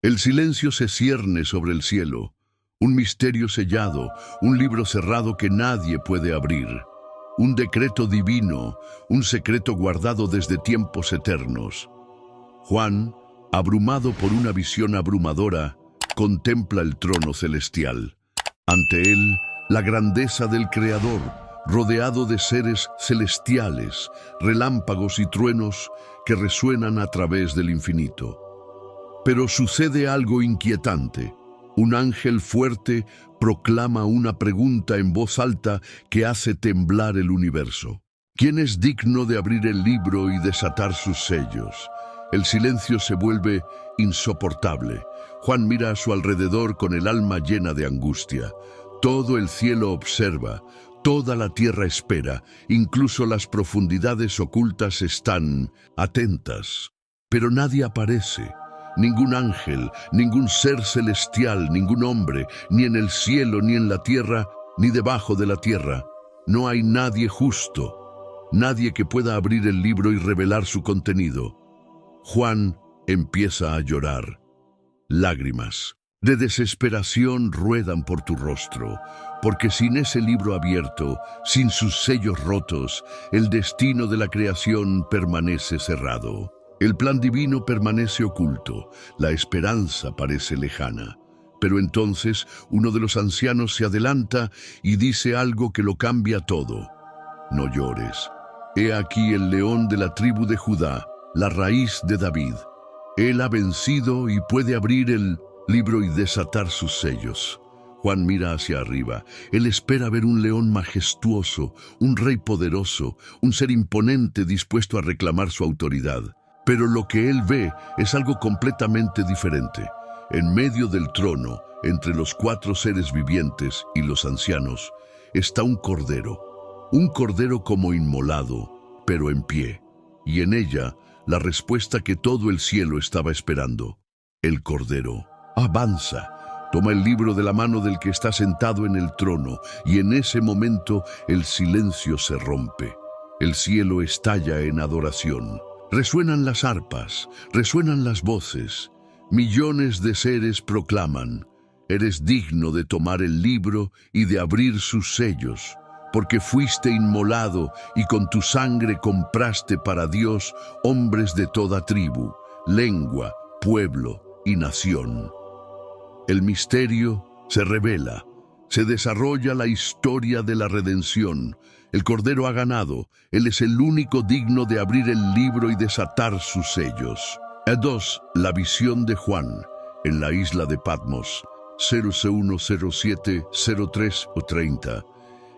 El silencio se cierne sobre el cielo, un misterio sellado, un libro cerrado que nadie puede abrir, un decreto divino, un secreto guardado desde tiempos eternos. Juan, abrumado por una visión abrumadora, contempla el trono celestial. Ante él, la grandeza del Creador, rodeado de seres celestiales, relámpagos y truenos que resuenan a través del infinito. Pero sucede algo inquietante. Un ángel fuerte proclama una pregunta en voz alta que hace temblar el universo. ¿Quién es digno de abrir el libro y desatar sus sellos? El silencio se vuelve insoportable. Juan mira a su alrededor con el alma llena de angustia. Todo el cielo observa, toda la tierra espera, incluso las profundidades ocultas están atentas. Pero nadie aparece. Ningún ángel, ningún ser celestial, ningún hombre, ni en el cielo, ni en la tierra, ni debajo de la tierra. No hay nadie justo, nadie que pueda abrir el libro y revelar su contenido. Juan empieza a llorar. Lágrimas de desesperación ruedan por tu rostro, porque sin ese libro abierto, sin sus sellos rotos, el destino de la creación permanece cerrado. El plan divino permanece oculto, la esperanza parece lejana. Pero entonces uno de los ancianos se adelanta y dice algo que lo cambia todo. No llores. He aquí el león de la tribu de Judá, la raíz de David. Él ha vencido y puede abrir el libro y desatar sus sellos. Juan mira hacia arriba. Él espera ver un león majestuoso, un rey poderoso, un ser imponente dispuesto a reclamar su autoridad. Pero lo que él ve es algo completamente diferente. En medio del trono, entre los 4 seres vivientes y los ancianos, está un cordero como inmolado, pero en pie. Y en ella, la respuesta que todo el cielo estaba esperando. El cordero avanza, toma el libro de la mano del que está sentado en el trono, y en ese momento el silencio se rompe. El cielo estalla en adoración. Resuenan las arpas, resuenan las voces. Millones de seres proclaman: eres digno de tomar el libro y de abrir sus sellos, porque fuiste inmolado y con tu sangre compraste para Dios hombres de toda tribu, lengua, pueblo y nación. El misterio se revela, se desarrolla la historia de la redención. El Cordero ha ganado, Él es el único digno de abrir el libro y desatar sus sellos. E2. La visión de Juan, en la isla de Patmos, 001, 07, 03 o 30.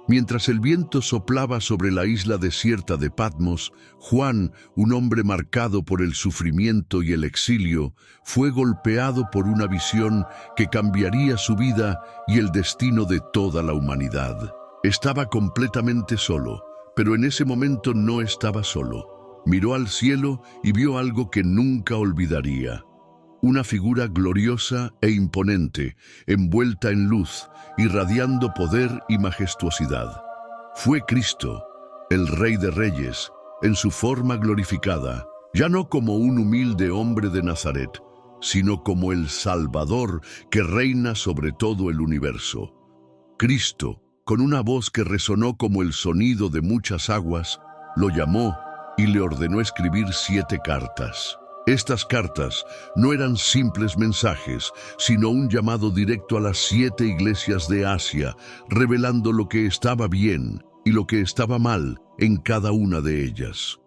Mientras el viento soplaba sobre la isla desierta de Patmos, Juan, un hombre marcado por el sufrimiento y el exilio, fue golpeado por una visión que cambiaría su vida y el destino de toda la humanidad. Estaba completamente solo, pero en ese momento no estaba solo. Miró al cielo y vio algo que nunca olvidaría. Una figura gloriosa e imponente, envuelta en luz, irradiando poder y majestuosidad. Fue Cristo, el Rey de Reyes, en su forma glorificada, ya no como un humilde hombre de Nazaret, sino como el Salvador que reina sobre todo el universo. Cristo, con una voz que resonó como el sonido de muchas aguas, lo llamó y le ordenó escribir 7 cartas. Estas cartas no eran simples mensajes, sino un llamado directo a las 7 iglesias de Asia, revelando lo que estaba bien y lo que estaba mal en cada una de ellas.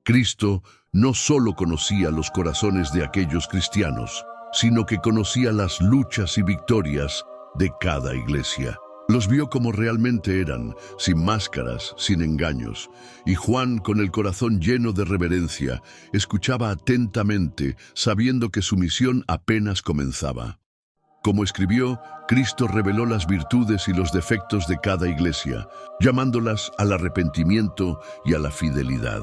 Cristo no solo conocía los corazones de aquellos cristianos, sino que conocía las luchas y victorias de cada iglesia. Los vio como realmente eran, sin máscaras, sin engaños. Y Juan, con el corazón lleno de reverencia, escuchaba atentamente, sabiendo que su misión apenas comenzaba. Como escribió, Cristo reveló las virtudes y los defectos de cada iglesia, llamándolas al arrepentimiento y a la fidelidad.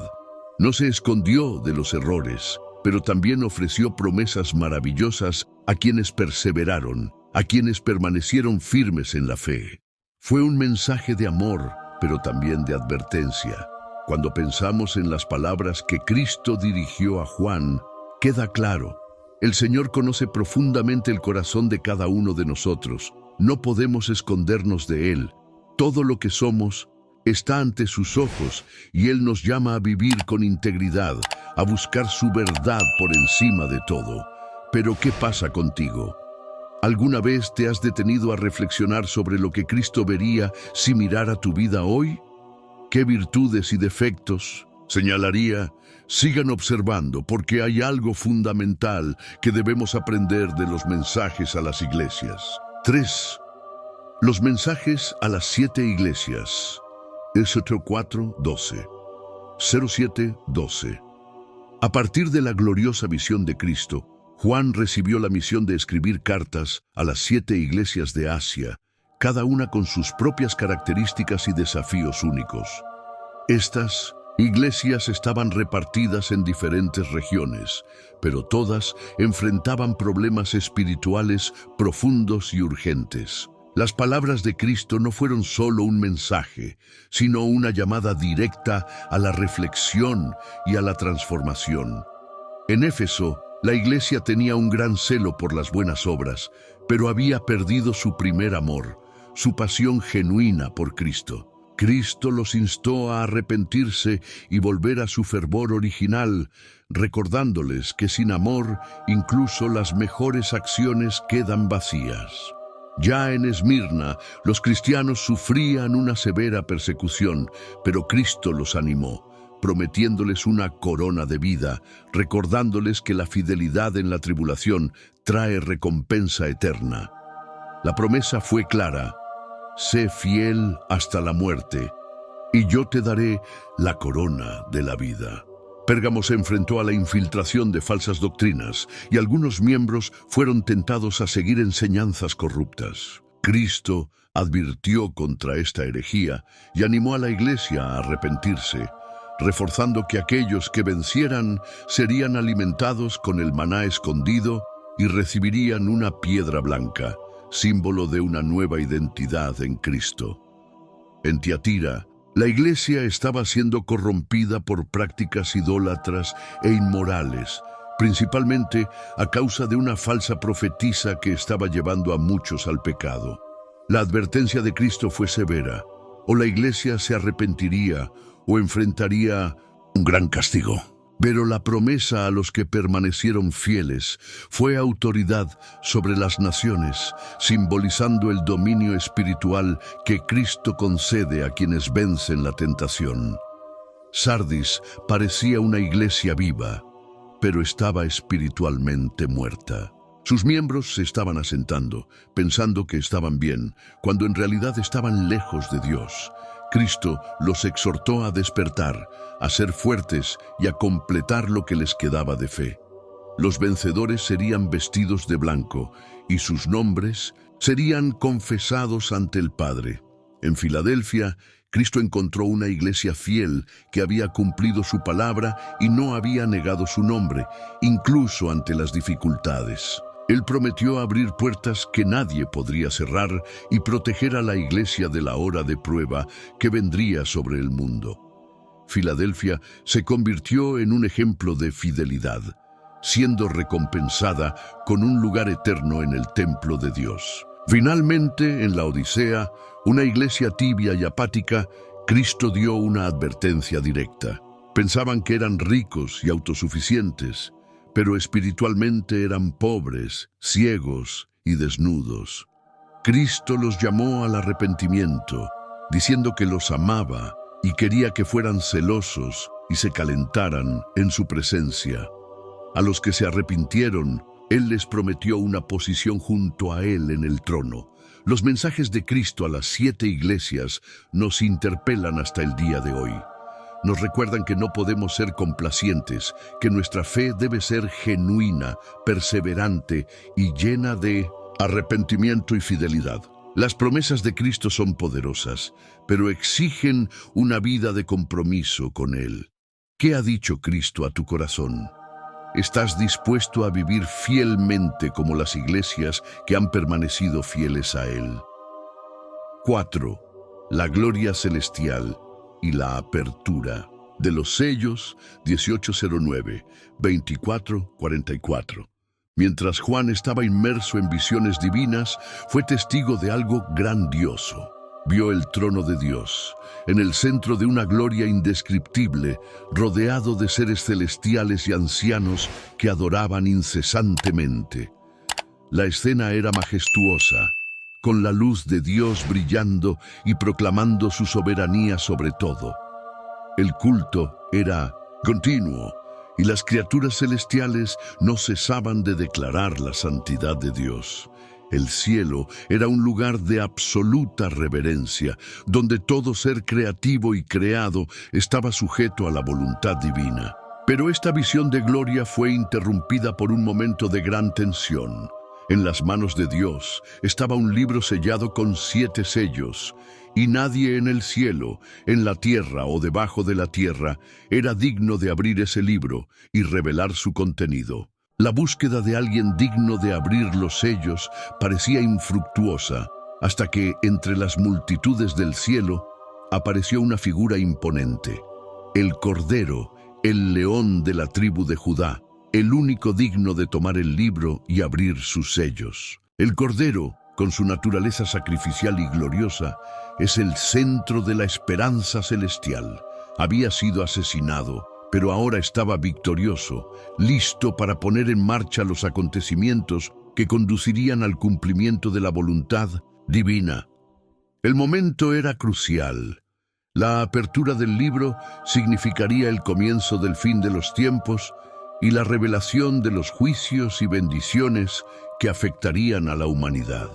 No se escondió de los errores, pero también ofreció promesas maravillosas a quienes perseveraron, a quienes permanecieron firmes en la fe. Fue un mensaje de amor, pero también de advertencia. Cuando pensamos en las palabras que Cristo dirigió a Juan, queda claro: El Señor conoce profundamente el corazón de cada uno de nosotros. No podemos escondernos de Él. Todo lo que somos está ante sus ojos y Él nos llama a vivir con integridad, a buscar su verdad por encima de todo. Pero ¿qué pasa contigo? ¿Alguna vez te has detenido a reflexionar sobre lo que Cristo vería si mirara tu vida hoy? ¿Qué virtudes y defectos señalaría? Sigan observando, porque hay algo fundamental que debemos aprender de los mensajes a las iglesias. 3. Los mensajes a las 7 iglesias. Éxodo 4:12. 07:12. A partir de la gloriosa visión de Cristo, Juan recibió la misión de escribir cartas a las 7 iglesias de Asia, cada una con sus propias características y desafíos únicos. Estas iglesias estaban repartidas en diferentes regiones, pero todas enfrentaban problemas espirituales profundos y urgentes. Las palabras de Cristo no fueron solo un mensaje, sino una llamada directa a la reflexión y a la transformación. En Éfeso, la iglesia tenía un gran celo por las buenas obras, pero había perdido su primer amor, su pasión genuina por Cristo. Cristo los instó a arrepentirse y volver a su fervor original, recordándoles que sin amor incluso las mejores acciones quedan vacías. Ya en Esmirna, los cristianos sufrían una severa persecución, pero Cristo los animó, prometiéndoles una corona de vida, recordándoles que la fidelidad en la tribulación trae recompensa eterna. La promesa fue clara: sé fiel hasta la muerte, y yo te daré la corona de la vida. Pérgamo se enfrentó a la infiltración de falsas doctrinas, y algunos miembros fueron tentados a seguir enseñanzas corruptas. Cristo advirtió contra esta herejía y animó a la iglesia a arrepentirse, reforzando que aquellos que vencieran serían alimentados con el maná escondido y recibirían una piedra blanca, símbolo de una nueva identidad en Cristo. En Tiatira, la iglesia estaba siendo corrompida por prácticas idólatras e inmorales, principalmente a causa de una falsa profetisa que estaba llevando a muchos al pecado. La advertencia de Cristo fue severa: o la iglesia se arrepentiría o enfrentaría un gran castigo. Pero la promesa a los que permanecieron fieles fue autoridad sobre las naciones, simbolizando el dominio espiritual que Cristo concede a quienes vencen la tentación. Sardis parecía una iglesia viva, pero estaba espiritualmente muerta. Sus miembros se estaban asentando, pensando que estaban bien, cuando en realidad estaban lejos de Dios. Cristo los exhortó a despertar, a ser fuertes y a completar lo que les quedaba de fe. Los vencedores serían vestidos de blanco y sus nombres serían confesados ante el Padre. En Filadelfia, Cristo encontró una iglesia fiel que había cumplido su palabra y no había negado su nombre, incluso ante las dificultades. Él prometió abrir puertas que nadie podría cerrar y proteger a la iglesia de la hora de prueba que vendría sobre el mundo. Filadelfia se convirtió en un ejemplo de fidelidad, siendo recompensada con un lugar eterno en el templo de Dios. Finalmente, en la Odisea, una iglesia tibia y apática, Cristo dio una advertencia directa. Pensaban que eran ricos y autosuficientes, pero espiritualmente eran pobres, ciegos y desnudos. Cristo los llamó al arrepentimiento, diciendo que los amaba y quería que fueran celosos y se calentaran en su presencia. A los que se arrepintieron, Él les prometió una posición junto a Él en el trono. Los mensajes de Cristo a las 7 iglesias nos interpelan hasta el día de hoy. Nos recuerdan que no podemos ser complacientes, que nuestra fe debe ser genuina, perseverante y llena de arrepentimiento y fidelidad. Las promesas de Cristo son poderosas, pero exigen una vida de compromiso con Él. ¿Qué ha dicho Cristo a tu corazón? ¿Estás dispuesto a vivir fielmente como las iglesias que han permanecido fieles a Él? 4. La gloria celestial y la apertura. De los sellos, 1809, 24:44. Mientras Juan estaba inmerso en visiones divinas, fue testigo de algo grandioso. Vio el trono de Dios, en el centro de una gloria indescriptible, rodeado de seres celestiales y ancianos que adoraban incesantemente. La escena era majestuosa, con la luz de Dios brillando y proclamando su soberanía sobre todo. El culto era continuo, y las criaturas celestiales no cesaban de declarar la santidad de Dios. El cielo era un lugar de absoluta reverencia, donde todo ser creativo y creado estaba sujeto a la voluntad divina. Pero esta visión de gloria fue interrumpida por un momento de gran tensión. En las manos de Dios estaba un libro sellado con 7 sellos, y nadie en el cielo, en la tierra o debajo de la tierra era digno de abrir ese libro y revelar su contenido. La búsqueda de alguien digno de abrir los sellos parecía infructuosa, hasta que, entre las multitudes del cielo, apareció una figura imponente. El Cordero, el león de la tribu de Judá, el único digno de tomar el libro y abrir sus sellos. El Cordero, con su naturaleza sacrificial y gloriosa, es el centro de la esperanza celestial. Había sido asesinado, pero ahora estaba victorioso, listo para poner en marcha los acontecimientos que conducirían al cumplimiento de la voluntad divina. El momento era crucial. La apertura del libro significaría el comienzo del fin de los tiempos y la revelación de los juicios y bendiciones que afectarían a la humanidad.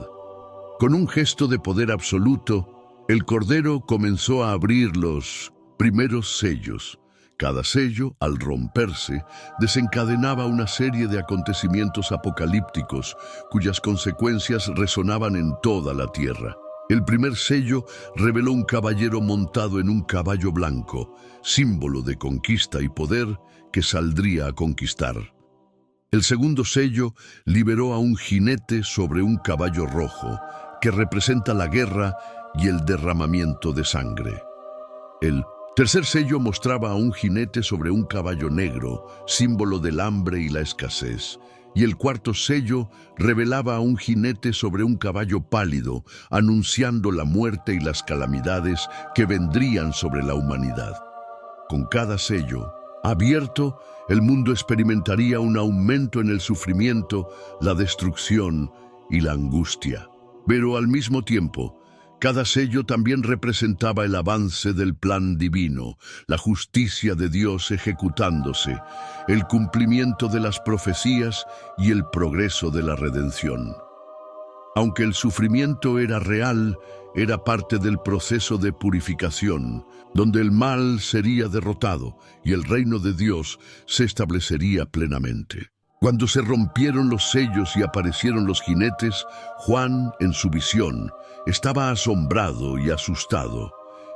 Con un gesto de poder absoluto, el Cordero comenzó a abrir los primeros sellos. Cada sello, al romperse, desencadenaba una serie de acontecimientos apocalípticos cuyas consecuencias resonaban en toda la tierra. El primer sello reveló un caballero montado en un caballo blanco, símbolo de conquista y poder que saldría a conquistar. El segundo sello liberó a un jinete sobre un caballo rojo, que representa la guerra y el derramamiento de sangre. El tercer sello mostraba a un jinete sobre un caballo negro, símbolo del hambre y la escasez. Y el cuarto sello revelaba a un jinete sobre un caballo pálido, anunciando la muerte y las calamidades que vendrían sobre la humanidad. Con cada sello abierto, el mundo experimentaría un aumento en el sufrimiento, la destrucción y la angustia. Pero al mismo tiempo, cada sello también representaba el avance del plan divino, la justicia de Dios ejecutándose, el cumplimiento de las profecías y el progreso de la redención. Aunque el sufrimiento era real, era parte del proceso de purificación, donde el mal sería derrotado y el reino de Dios se establecería plenamente. Cuando se rompieron los sellos y aparecieron los jinetes, Juan, en su visión, estaba asombrado y asustado.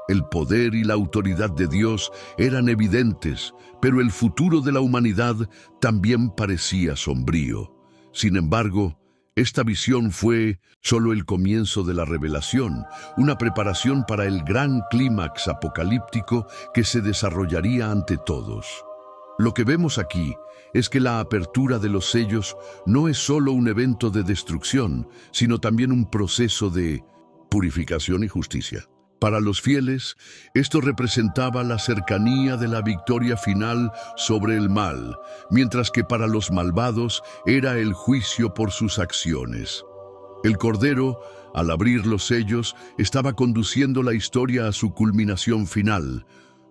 El poder y la autoridad de Dios eran evidentes, pero el futuro de la humanidad también parecía sombrío. Sin embargo, esta visión fue solo el comienzo de la revelación, una preparación para el gran clímax apocalíptico que se desarrollaría ante todos. Lo que vemos aquí es que la apertura de los sellos no es solo un evento de destrucción, sino también un proceso de purificación y justicia. Para los fieles, esto representaba la cercanía de la victoria final sobre el mal, mientras que para los malvados era el juicio por sus acciones. El Cordero, al abrir los sellos, estaba conduciendo la historia a su culminación final,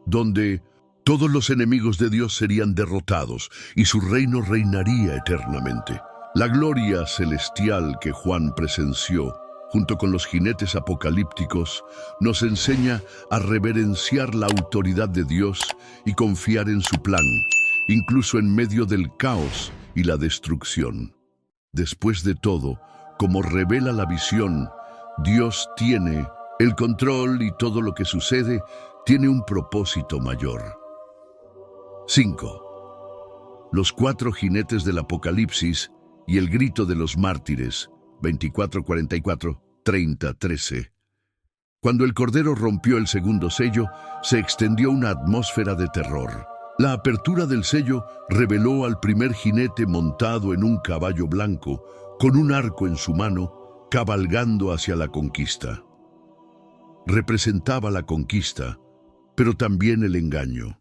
donde todos los enemigos de Dios serían derrotados y su reino reinaría eternamente. La gloria celestial que Juan presenció, junto con los jinetes apocalípticos, nos enseña a reverenciar la autoridad de Dios y confiar en su plan, incluso en medio del caos y la destrucción. Después de todo, como revela la visión, Dios tiene el control y todo lo que sucede tiene un propósito mayor. 5. Los 4 jinetes del Apocalipsis y el grito de los mártires, 24:44, 30:13. Cuando el Cordero rompió el segundo sello, se extendió una atmósfera de terror. La apertura del sello reveló al primer jinete montado en un caballo blanco, con un arco en su mano, cabalgando hacia la conquista. Representaba la conquista, pero también el engaño.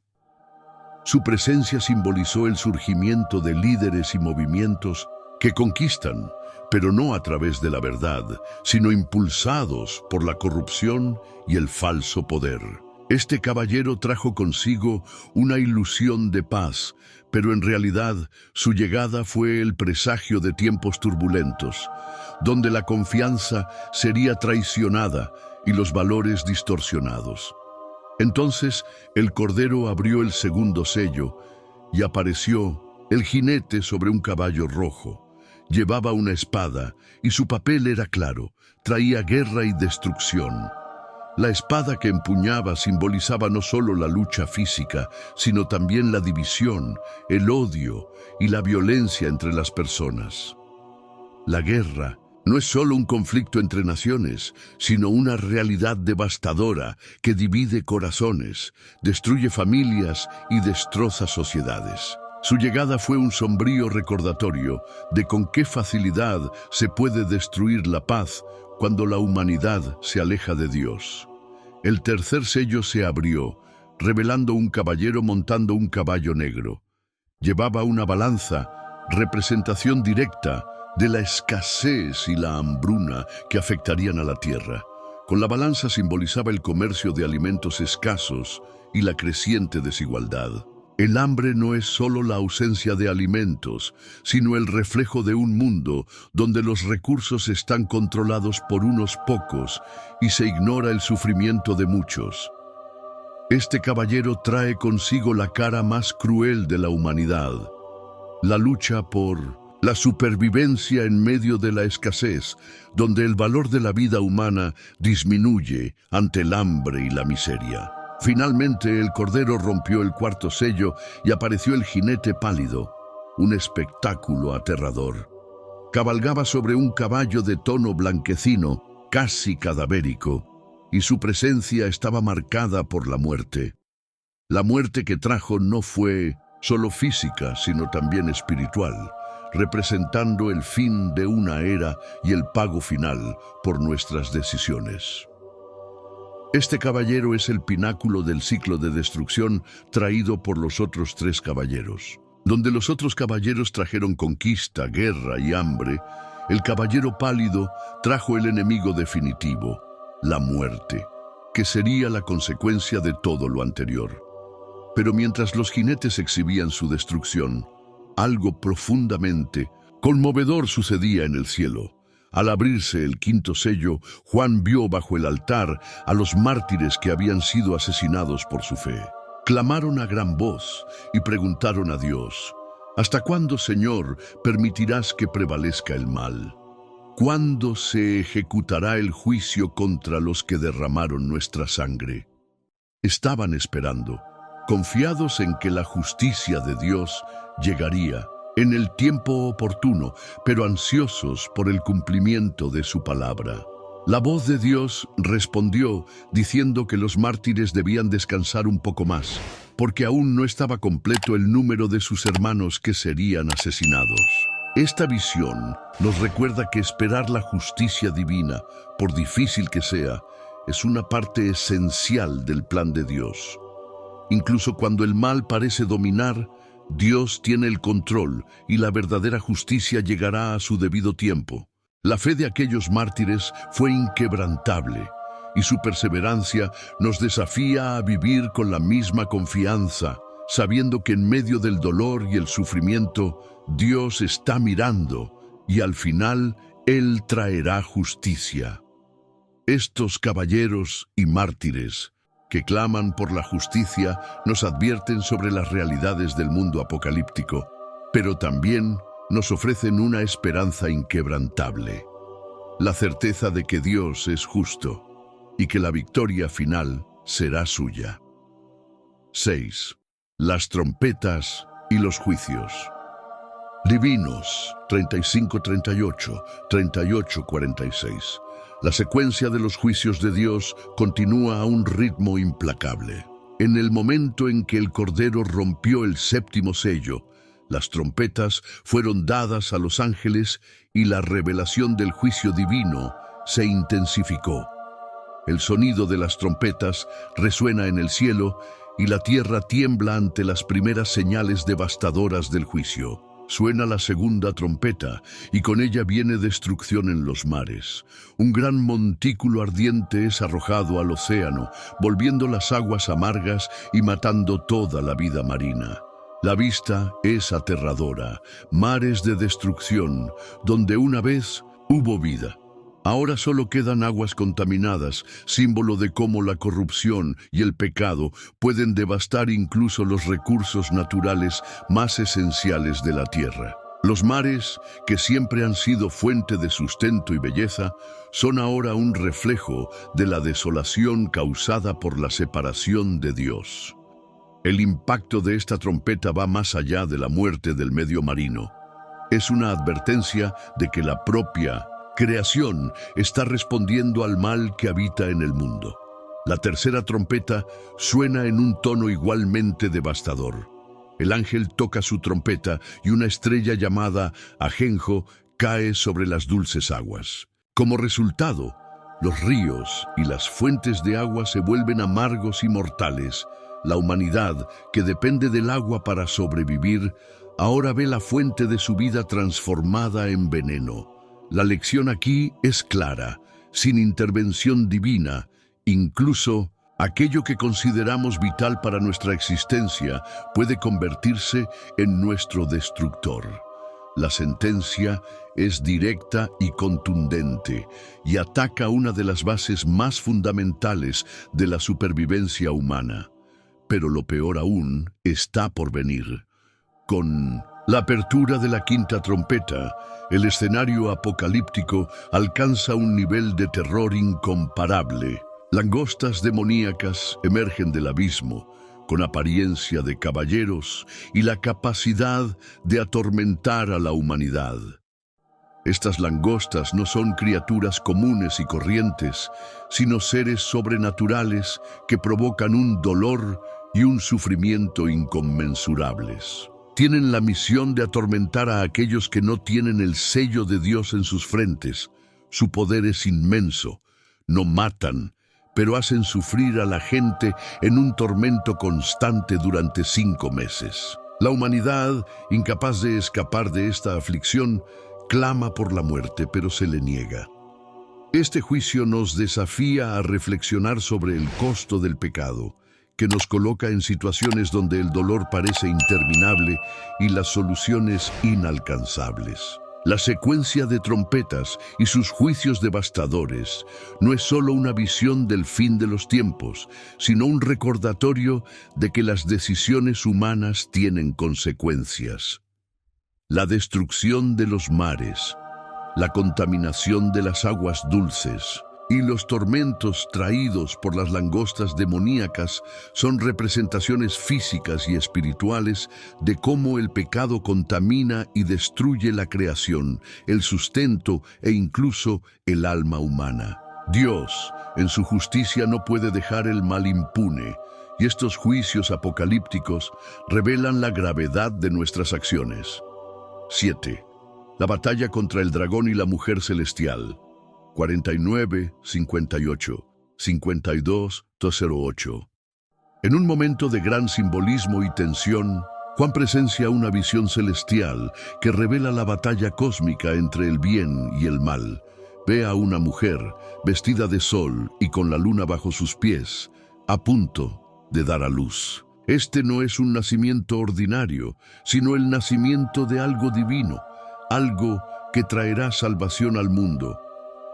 Su presencia simbolizó el surgimiento de líderes y movimientos que conquistan, pero no a través de la verdad, sino impulsados por la corrupción y el falso poder. Este caballero trajo consigo una ilusión de paz, pero en realidad su llegada fue el presagio de tiempos turbulentos, donde la confianza sería traicionada y los valores distorsionados. Entonces el Cordero abrió el segundo sello y apareció el jinete sobre un caballo rojo. Llevaba una espada y su papel era claro, traía guerra y destrucción. La espada que empuñaba simbolizaba no solo la lucha física, sino también la división, el odio y la violencia entre las personas. La guerra no es solo un conflicto entre naciones, sino una realidad devastadora que divide corazones, destruye familias y destroza sociedades. Su llegada fue un sombrío recordatorio de con qué facilidad se puede destruir la paz cuando la humanidad se aleja de Dios. El tercer sello se abrió, revelando un caballero montando un caballo negro. Llevaba una balanza, representación directa de la escasez y la hambruna que afectarían a la tierra. Con la balanza simbolizaba el comercio de alimentos escasos y la creciente desigualdad. El hambre no es solo la ausencia de alimentos, sino el reflejo de un mundo donde los recursos están controlados por unos pocos y se ignora el sufrimiento de muchos. Este caballero trae consigo la cara más cruel de la humanidad, la lucha por la supervivencia en medio de la escasez, donde el valor de la vida humana disminuye ante el hambre y la miseria. Finalmente, el Cordero rompió el cuarto sello y apareció el jinete pálido, un espectáculo aterrador. Cabalgaba sobre un caballo de tono blanquecino, casi cadavérico, y su presencia estaba marcada por la muerte. La muerte que trajo no fue solo física, sino también espiritual, representando el fin de una era y el pago final por nuestras decisiones. Este caballero es el pináculo del ciclo de destrucción traído por los otros tres caballeros. Donde los otros caballeros trajeron conquista, guerra y hambre, el caballero pálido trajo el enemigo definitivo, la muerte, que sería la consecuencia de todo lo anterior. Pero mientras los jinetes exhibían su destrucción, algo profundamente conmovedor sucedía en el cielo. Al abrirse el quinto sello, Juan vio bajo el altar a los mártires que habían sido asesinados por su fe. Clamaron a gran voz y preguntaron a Dios: ¿Hasta cuándo, Señor, permitirás que prevalezca el mal? ¿Cuándo se ejecutará el juicio contra los que derramaron nuestra sangre? Estaban esperando, confiados en que la justicia de Dios llegaría en el tiempo oportuno, pero ansiosos por el cumplimiento de su palabra. La voz de Dios respondió diciendo que los mártires debían descansar un poco más, porque aún no estaba completo el número de sus hermanos que serían asesinados. Esta visión nos recuerda que esperar la justicia divina, por difícil que sea, es una parte esencial del plan de Dios. Incluso cuando el mal parece dominar, Dios tiene el control y la verdadera justicia llegará a su debido tiempo. La fe de aquellos mártires fue inquebrantable y su perseverancia nos desafía a vivir con la misma confianza, sabiendo que en medio del dolor y el sufrimiento, Dios está mirando y al final Él traerá justicia. Estos caballeros y mártires que claman por la justicia nos advierten sobre las realidades del mundo apocalíptico, pero también nos ofrecen una esperanza inquebrantable, la certeza de que Dios es justo y que la victoria final será suya. 6. Las trompetas y los juicios. Divinos 35-38, 38-46. La secuencia de los juicios de Dios continúa a un ritmo implacable. En el momento en que el Cordero rompió el séptimo sello, las trompetas fueron dadas a los ángeles y la revelación del juicio divino se intensificó. El sonido de las trompetas resuena en el cielo y la tierra tiembla ante las primeras señales devastadoras del juicio. Suena la segunda trompeta y con ella viene destrucción en los mares. Un gran montículo ardiente es arrojado al océano, volviendo las aguas amargas y matando toda la vida marina. La vista es aterradora, mares de destrucción, donde una vez hubo vida. Ahora solo quedan aguas contaminadas, símbolo de cómo la corrupción y el pecado pueden devastar incluso los recursos naturales más esenciales de la tierra. Los mares, que siempre han sido fuente de sustento y belleza, son ahora un reflejo de la desolación causada por la separación de Dios. El impacto de esta trompeta va más allá de la muerte del medio marino. Es una advertencia de que la propia creación está respondiendo al mal que habita en el mundo. La tercera trompeta suena en un tono igualmente devastador. El ángel toca su trompeta y una estrella llamada Ajenjo cae sobre las dulces aguas. Como resultado, los ríos y las fuentes de agua se vuelven amargos y mortales. La humanidad, que depende del agua para sobrevivir, ahora ve la fuente de su vida transformada en veneno. La lección aquí es clara: sin intervención divina, incluso aquello que consideramos vital para nuestra existencia puede convertirse en nuestro destructor. La sentencia es directa y contundente y ataca una de las bases más fundamentales de la supervivencia humana. Pero lo peor aún está por venir. Con la apertura de la quinta trompeta, el escenario apocalíptico alcanza un nivel de terror incomparable. Langostas demoníacas emergen del abismo, con apariencia de caballeros y la capacidad de atormentar a la humanidad. Estas langostas no son criaturas comunes y corrientes, sino seres sobrenaturales que provocan un dolor y un sufrimiento inconmensurables. Tienen la misión de atormentar a aquellos que no tienen el sello de Dios en sus frentes. Su poder es inmenso. No matan, pero hacen sufrir a la gente en un tormento constante durante 5 meses. La humanidad, incapaz de escapar de esta aflicción, clama por la muerte, pero se le niega. Este juicio nos desafía a reflexionar sobre el costo del pecado, que nos coloca en situaciones donde el dolor parece interminable y las soluciones inalcanzables. La secuencia de trompetas y sus juicios devastadores no es solo una visión del fin de los tiempos, sino un recordatorio de que las decisiones humanas tienen consecuencias. La destrucción de los mares, la contaminación de las aguas dulces y los tormentos traídos por las langostas demoníacas son representaciones físicas y espirituales de cómo el pecado contamina y destruye la creación, el sustento e incluso el alma humana. Dios, en su justicia, no puede dejar el mal impune, y estos juicios apocalípticos revelan la gravedad de nuestras acciones. 7. La batalla contra el dragón y la mujer celestial. 49, 58, 52, 208. En un momento de gran simbolismo y tensión, Juan presencia una visión celestial que revela la batalla cósmica entre el bien y el mal. Ve a una mujer vestida de sol y con la luna bajo sus pies, a punto de dar a luz. Este no es un nacimiento ordinario, sino el nacimiento de algo divino, algo que traerá salvación al mundo.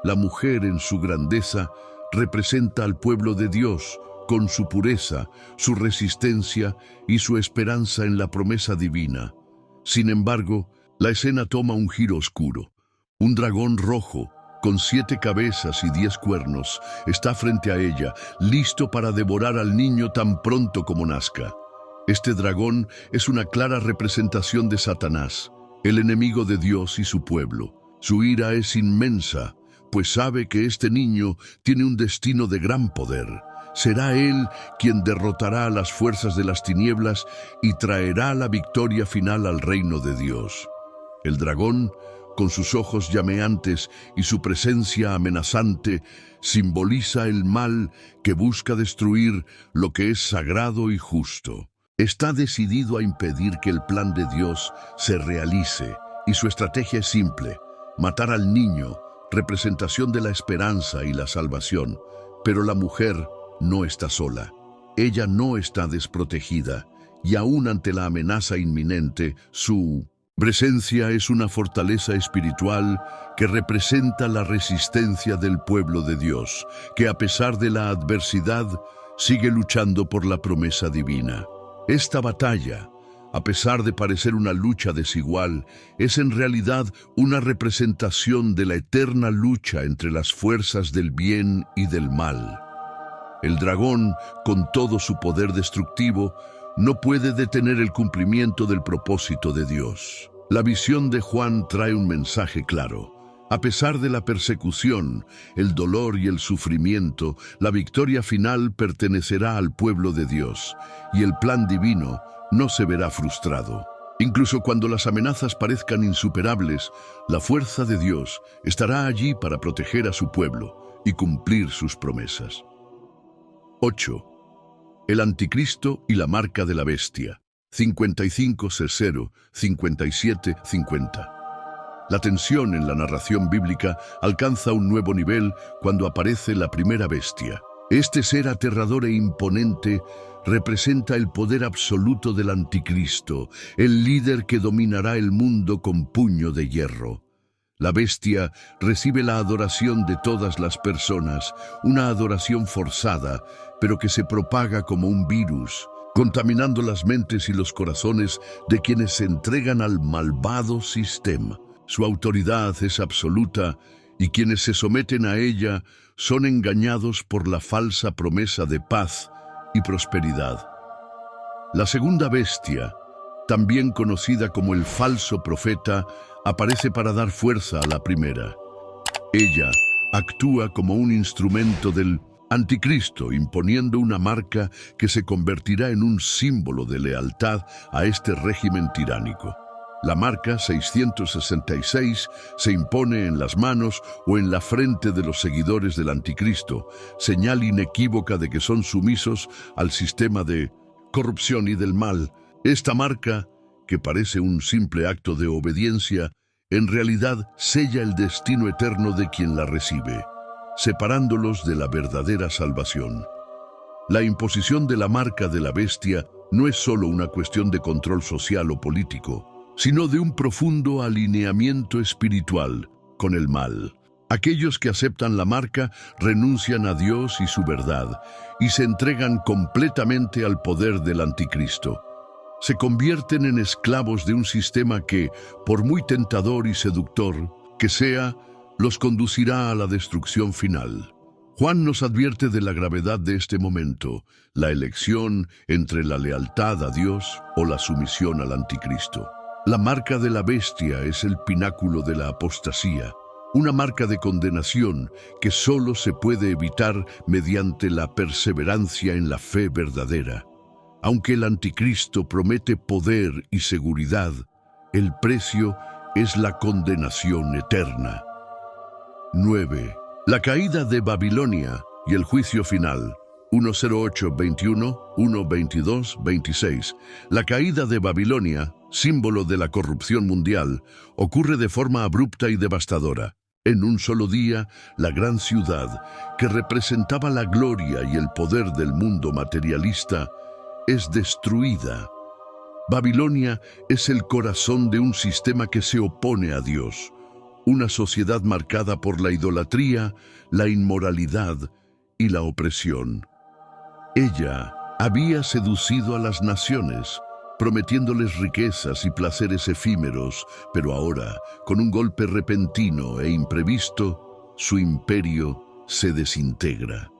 La mujer en su grandeza representa al pueblo de Dios con su pureza, su resistencia y su esperanza en la promesa divina. Sin embargo, la escena toma un giro oscuro. Un dragón rojo, con 7 cabezas y 10 cuernos, está frente a ella, listo para devorar al niño tan pronto como nazca. Este dragón es una clara representación de Satanás, el enemigo de Dios y su pueblo. Su ira es inmensa, pues sabe que este niño tiene un destino de gran poder. Será Él quien derrotará a las fuerzas de las tinieblas y traerá la victoria final al reino de Dios. El dragón, con sus ojos llameantes y su presencia amenazante, simboliza el mal que busca destruir lo que es sagrado y justo. Está decidido a impedir que el plan de Dios se realice, y su estrategia es simple: matar al niño, representación de la esperanza y la salvación. Pero la mujer no está sola. Ella no está desprotegida, y aún ante la amenaza inminente, su presencia es una fortaleza espiritual que representa la resistencia del pueblo de Dios, que a pesar de la adversidad sigue luchando por la promesa divina. Esta batalla, a pesar de parecer una lucha desigual, es en realidad una representación de la eterna lucha entre las fuerzas del bien y del mal. El dragón, con todo su poder destructivo, no puede detener el cumplimiento del propósito de Dios. La visión de Juan trae un mensaje claro. A pesar de la persecución, el dolor y el sufrimiento, la victoria final pertenecerá al pueblo de Dios, y el plan divino no se verá frustrado. Incluso cuando las amenazas parezcan insuperables, la fuerza de Dios estará allí para proteger a su pueblo y cumplir sus promesas. 8. El anticristo y la marca de la bestia. 55:0, 57:50. La tensión en la narración bíblica alcanza un nuevo nivel cuando aparece la primera bestia. Este ser aterrador e imponente representa el poder absoluto del anticristo, el líder que dominará el mundo con puño de hierro. La bestia recibe la adoración de todas las personas, una adoración forzada, pero que se propaga como un virus, contaminando las mentes y los corazones de quienes se entregan al malvado sistema. Su autoridad es absoluta y quienes se someten a ella son engañados por la falsa promesa de paz y prosperidad. La segunda bestia, también conocida como el falso profeta, aparece para dar fuerza a la primera. Ella actúa como un instrumento del anticristo, imponiendo una marca que se convertirá en un símbolo de lealtad a este régimen tiránico. La marca 666 se impone en las manos o en la frente de los seguidores del anticristo, señal inequívoca de que son sumisos al sistema de corrupción y del mal. Esta marca, que parece un simple acto de obediencia, en realidad sella el destino eterno de quien la recibe, separándolos de la verdadera salvación. La imposición de la marca de la bestia no es solo una cuestión de control social o político, sino de un profundo alineamiento espiritual con el mal. Aquellos que aceptan la marca renuncian a Dios y su verdad y se entregan completamente al poder del anticristo. Se convierten en esclavos de un sistema que, por muy tentador y seductor que sea, los conducirá a la destrucción final. Juan nos advierte de la gravedad de este momento, la elección entre la lealtad a Dios o la sumisión al anticristo. La marca de la bestia es el pináculo de la apostasía, una marca de condenación que solo se puede evitar mediante la perseverancia en la fe verdadera. Aunque el anticristo promete poder y seguridad, el precio es la condenación eterna. 9. La caída de Babilonia y el juicio final. 1:08-21, 1:22-26. La caída de Babilonia, símbolo de la corrupción mundial, ocurre de forma abrupta y devastadora. En un solo día, la gran ciudad, que representaba la gloria y el poder del mundo materialista, es destruida. Babilonia es el corazón de un sistema que se opone a Dios, una sociedad marcada por la idolatría, la inmoralidad y la opresión. Ella había seducido a las naciones, prometiéndoles riquezas y placeres efímeros, pero ahora, con un golpe repentino e imprevisto, su imperio se desintegra.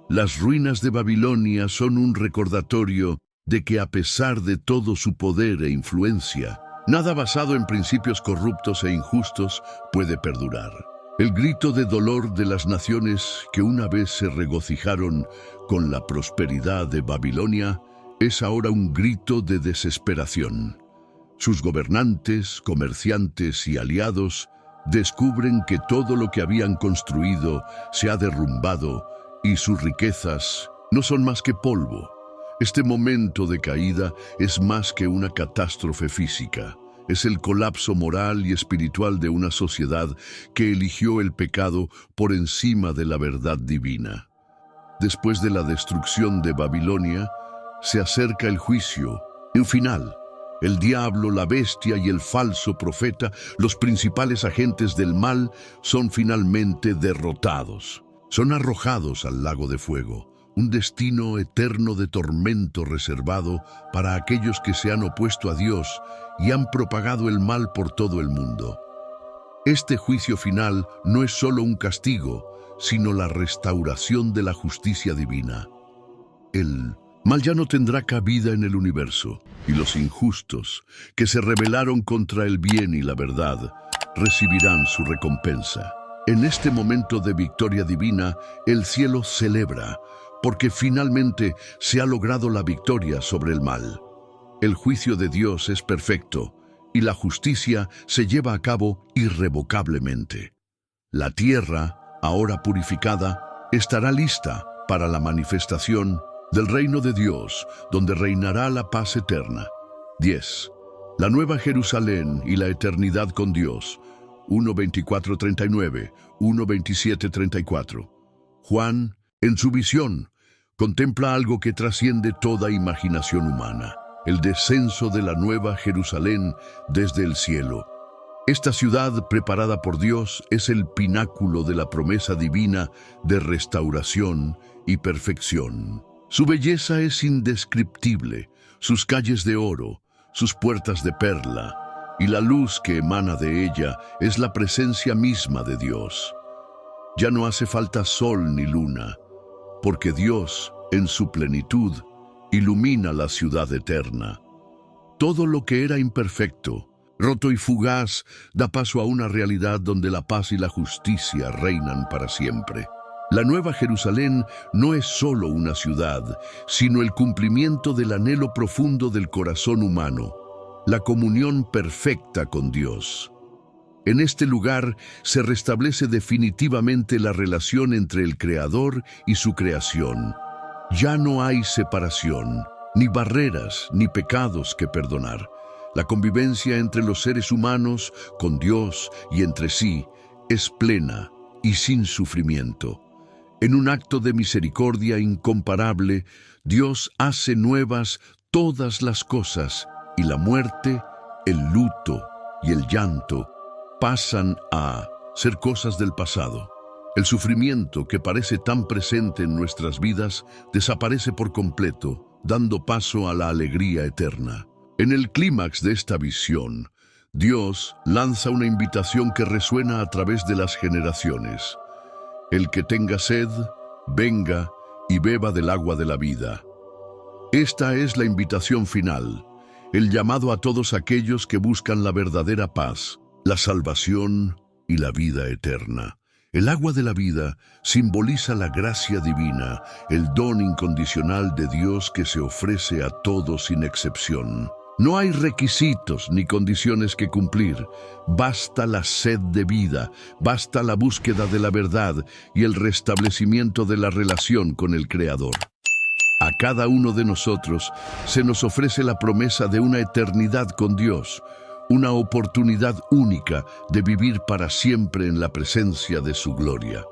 Las ruinas de Babilonia son un recordatorio de que a pesar de todo su poder e influencia, nada basado en principios corruptos e injustos puede perdurar. El grito de dolor de las naciones que una vez se regocijaron con la prosperidad de Babilonia es ahora un grito de desesperación. Sus gobernantes, comerciantes y aliados descubren que todo lo que habían construido se ha derrumbado y sus riquezas no son más que polvo. Este momento de caída es más que una catástrofe física. Es el colapso moral y espiritual de una sociedad que eligió el pecado por encima de la verdad divina. Después de la destrucción de Babilonia, se acerca el juicio, un final. El diablo, la bestia y el falso profeta, los principales agentes del mal, son finalmente derrotados. Son arrojados al lago de fuego, un destino eterno de tormento reservado para aquellos que se han opuesto a Dios y han propagado el mal por todo el mundo. Este juicio final no es solo un castigo, sino la restauración de la justicia divina. El mal ya no tendrá cabida en el universo, y los injustos, que se rebelaron contra el bien y la verdad, recibirán su recompensa. En este momento de victoria divina, el cielo celebra, porque finalmente se ha logrado la victoria sobre el mal. El juicio de Dios es perfecto, y la justicia se lleva a cabo irrevocablemente. La tierra, ahora purificada, estará lista para la manifestación del reino de Dios, donde reinará la paz eterna. 10. La Nueva Jerusalén y la eternidad con Dios. 1:24-39, 1:27-34. Juan, en su visión, contempla algo que trasciende toda imaginación humana: el descenso de la Nueva Jerusalén desde el cielo. Esta ciudad preparada por Dios es el pináculo de la promesa divina de restauración y perfección. Su belleza es indescriptible, sus calles de oro, sus puertas de perla, y la luz que emana de ella es la presencia misma de Dios. Ya no hace falta sol ni luna, porque Dios, en su plenitud, ilumina la ciudad eterna. Todo lo que era imperfecto, roto y fugaz, da paso a una realidad donde la paz y la justicia reinan para siempre. La Nueva Jerusalén no es solo una ciudad, sino el cumplimiento del anhelo profundo del corazón humano, la comunión perfecta con Dios. En este lugar se restablece definitivamente la relación entre el Creador y su creación. Ya no hay separación, ni barreras, ni pecados que perdonar. La convivencia entre los seres humanos, con Dios y entre sí, es plena y sin sufrimiento. En un acto de misericordia incomparable, Dios hace nuevas todas las cosas, y la muerte, el luto y el llanto pasan a ser cosas del pasado. El sufrimiento que parece tan presente en nuestras vidas desaparece por completo, dando paso a la alegría eterna. En el clímax de esta visión, Dios lanza una invitación que resuena a través de las generaciones. El que tenga sed, venga y beba del agua de la vida. Esta es la invitación final, el llamado a todos aquellos que buscan la verdadera paz, la salvación y la vida eterna. El agua de la vida simboliza la gracia divina, el don incondicional de Dios que se ofrece a todos sin excepción. No hay requisitos ni condiciones que cumplir. Basta la sed de vida, basta la búsqueda de la verdad y el restablecimiento de la relación con el Creador. A cada uno de nosotros se nos ofrece la promesa de una eternidad con Dios, una oportunidad única de vivir para siempre en la presencia de su gloria.